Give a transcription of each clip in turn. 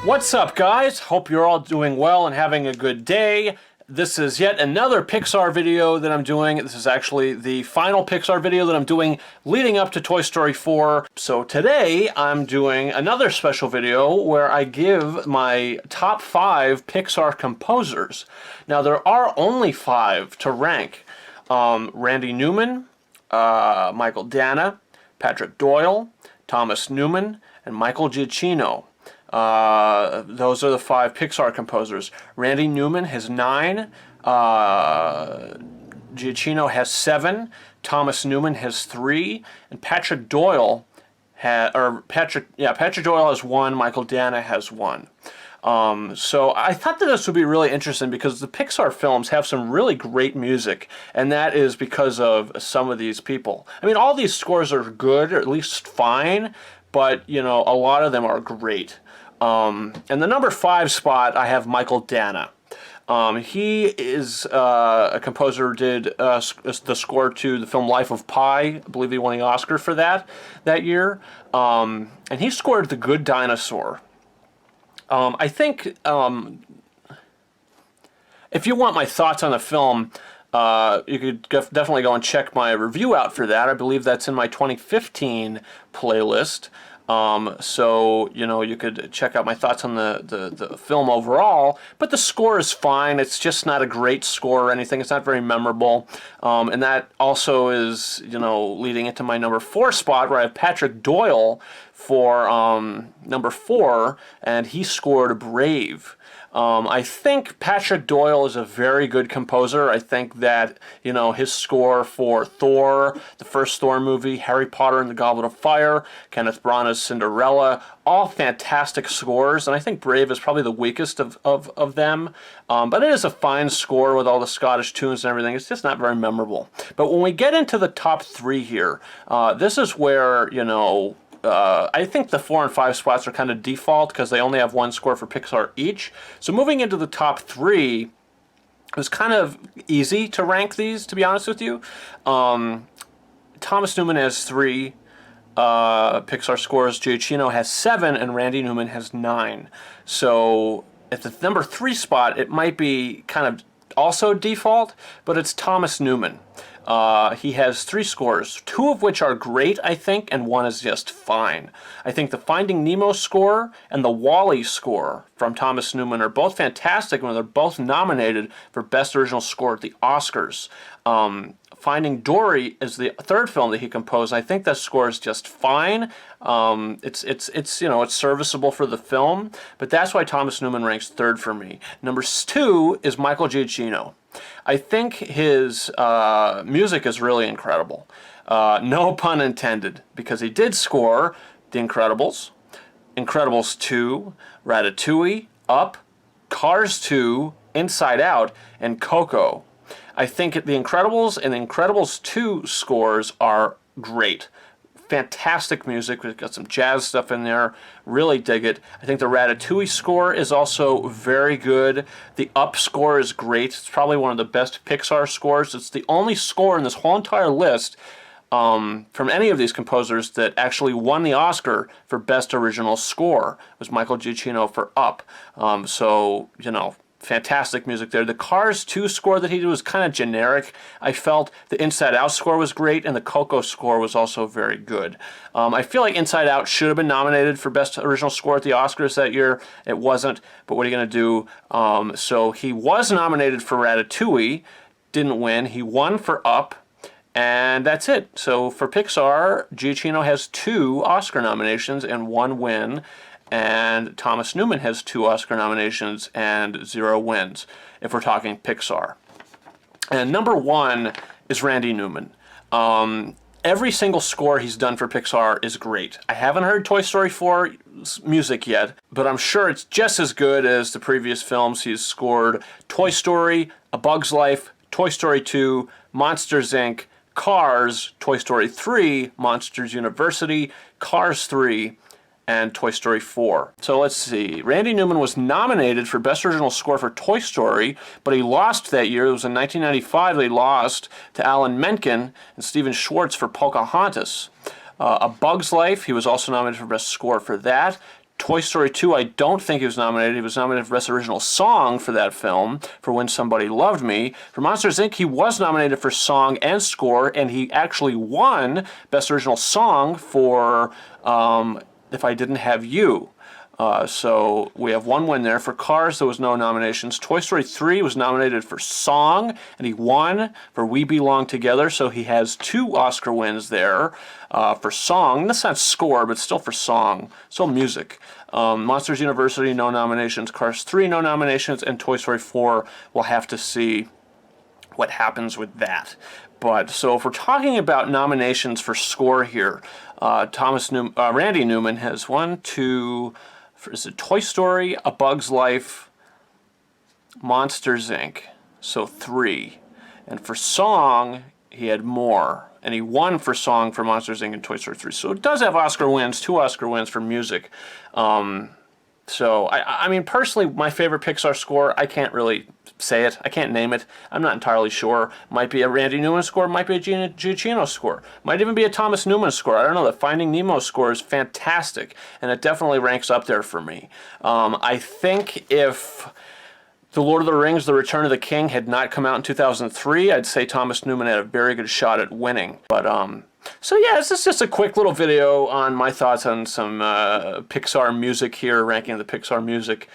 What's up, guys? Hope you're all doing well and having a good day. This is yet another Pixar video that I'm doing. This is actually the final Pixar video that I'm doing leading up to Toy Story 4. So today I'm doing another special video where I give my top 5 Pixar composers. Now there are only 5 to rank. Randy Newman, Michael Dana, Patrick Doyle, Thomas Newman, and Michael Giacchino. Those are the 5 Pixar composers. Randy Newman has 9, Giacchino has 7, Thomas Newman has 3, and Patrick Doyle Patrick Doyle has 1, Michael Dana has 1. So I thought that this would be really interesting because the Pixar films have some really great music, and that is because of some of these people. I mean, all these scores are good, or at least fine, but, you know, a lot of them are great. And the number 5 spot, I have Michael Dana. He is a composer who did the score to the film Life of Pi. I believe he won the Oscar for that year. And he scored The Good Dinosaur. I think if you want my thoughts on the film, you could definitely go and check my review out for that. I believe that's in my 2015 playlist. So, you know, you could check out my thoughts on the film overall, but the score is fine. It's just not a great score or anything. It's not very memorable. And that also is, you know, leading into my number 4 spot where I have Patrick Doyle for number 4, and he scored Brave. I think Patrick Doyle is a very good composer. I think that, you know, his score for Thor, the first Thor movie, Harry Potter and the Goblet of Fire, Kenneth Branagh's Cinderella, all fantastic scores, and I think Brave is probably the weakest of them. But it is a fine score with all the Scottish tunes and everything. It's just not very memorable. But when we get into the top 3 here, this is where, you know, I think the 4 and 5 spots are kind of default because they only have 1 score for Pixar each. So moving into the top 3, it was kind of easy to rank these, to be honest with you. Thomas Newman has 3 Pixar scores, Giacchino has 7, and Randy Newman has 9. So at the number 3 spot, it might be kind of also default, but it's Thomas Newman. He has 3 scores, 2 of which are great, I think, and 1 is just fine. I think the Finding Nemo score and the WALL-E score from Thomas Newman are both fantastic, and they're both nominated for Best Original Score at the Oscars. Finding Dory is the 3rd film that he composed. I think that score is just fine. It's you know, it's serviceable for the film, but that's why Thomas Newman ranks 3rd for me. Number 2 is Michael Giacchino. I think his music is really incredible. No pun intended, because he did score The Incredibles, Incredibles 2, Ratatouille, Up, Cars 2, Inside Out, and Coco. I think The Incredibles and The Incredibles 2 scores are great. Fantastic music. We've got some jazz stuff in there. Really dig it. I think the Ratatouille score is also very good. The Up score is great. It's probably one of the best Pixar scores. It's the only score in this whole entire list from any of these composers that actually won the Oscar for Best Original Score. It was Michael Giacchino for Up. So, you know, fantastic music there. The Cars 2 score that he did was kind of generic. I felt the Inside Out score was great, and the Coco score was also very good. I feel like Inside Out should have been nominated for Best Original Score at the Oscars that year. It wasn't, but what are you going to do? So he was nominated for Ratatouille, didn't win. He won for Up, and that's it. So for Pixar, Giacchino has 2 Oscar nominations and 1 win. And Thomas Newman has 2 Oscar nominations and 0 wins, if we're talking Pixar. And number 1 is Randy Newman. Every single score he's done for Pixar is great. I haven't heard Toy Story 4 music yet, but I'm sure it's just as good as the previous films. He's scored Toy Story, A Bug's Life, Toy Story 2, Monsters, Inc., Cars, Toy Story 3, Monsters University, Cars 3, and Toy Story 4. So let's see. Randy Newman was nominated for Best Original Score for Toy Story, but he lost that year. It was in 1995 they lost to Alan Menken and Stephen Schwartz for Pocahontas. A Bug's Life, he was also nominated for Best Score for that. Toy Story 2, I don't think he was nominated. He was nominated for Best Original Song for that film, for When Somebody Loved Me. For Monsters, Inc., he was nominated for Song and Score, and he actually won Best Original Song for If I Didn't Have You. So we have one win there. For Cars, there was no nominations. Toy Story 3 was nominated for Song, and he won for We Belong Together, so he has 2 Oscar wins there for Song. That's not score, but still for Song. Still music. Monsters University, no nominations. Cars 3, no nominations. And Toy Story 4, we'll have to see what happens with that. But so if we're talking about nominations for score here, Randy Newman has 1, 2... Is it Toy Story, A Bug's Life, Monsters, Inc.? So 3. And for Song, he had more. And he won for Song for Monsters, Inc. and Toy Story 3. So it does have Oscar wins, 2 Oscar wins for music. So, I mean, personally, my favorite Pixar score, I can't really say it. I can't name it. I'm not entirely sure. Might be a Randy Newman score, might be a Giacchino score. Might even be a Thomas Newman score. I don't know. The Finding Nemo score is fantastic, and it definitely ranks up there for me. I think if The Lord of the Rings, The Return of the King had not come out in 2003, I'd say Thomas Newman had a very good shot at winning. But, so yeah, this is just a quick little video on my thoughts on some Pixar music here, ranking the Pixar music.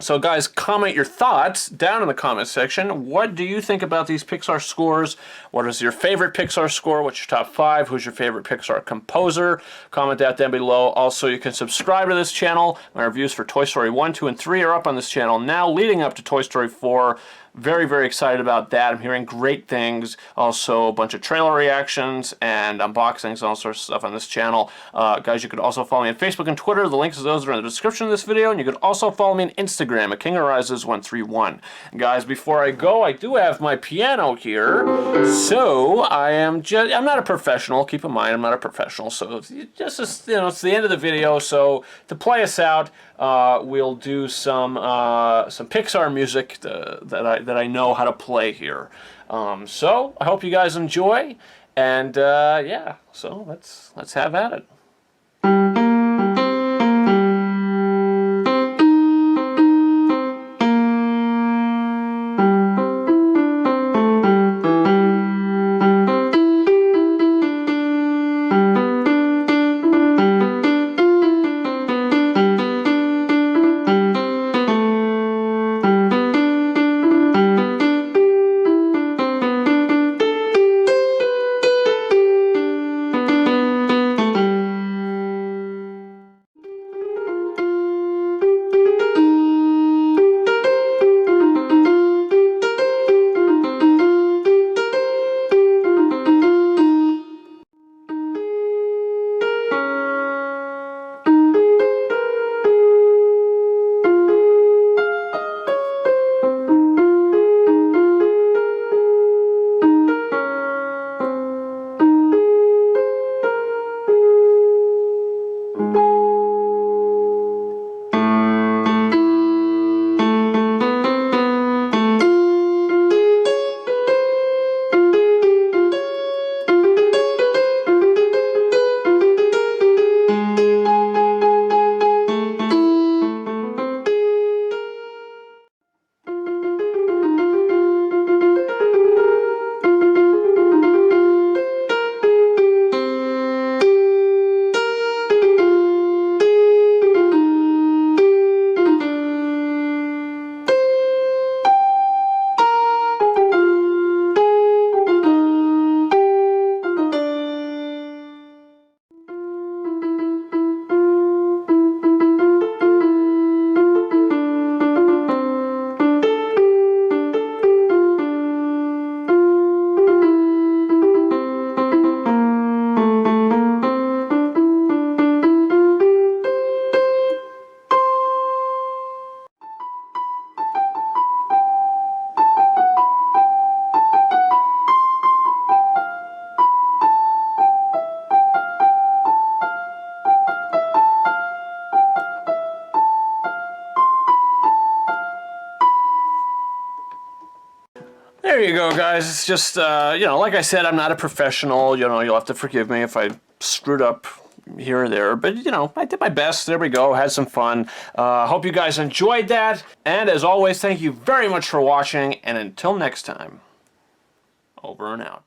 So guys, comment your thoughts down in the comment section. What do you think about these Pixar scores? What is your favorite Pixar score? What's your top 5? Who's your favorite Pixar composer? Comment that down below. Also, you can subscribe to this channel. My reviews for Toy Story 1, 2, and 3 are up on this channel now, leading up to Toy Story 4. Very, very excited about that. I'm hearing great things. Also, a bunch of trailer reactions and unboxings and all sorts of stuff on this channel. Guys, you could also follow me on Facebook and Twitter. The links to those are in the description of this video. And you could also follow me on Instagram at KingOfRises131. Guys, before I go, I do have my piano here. So, I'm not a professional. Keep in mind, I'm not a professional. So, it's just, you know, it's the end of the video. So, to play us out, we'll do some Pixar music that I know how to play here. So I hope you guys enjoy, and yeah, so let's have at it. There you go, guys. It's just, you know, like I said, I'm not a professional. You know, you'll have to forgive me if I screwed up here or there, but you know, I did my best. There we go. Had some fun. Hope you guys enjoyed that. And as always, thank you very much for watching. And until next time, over and out.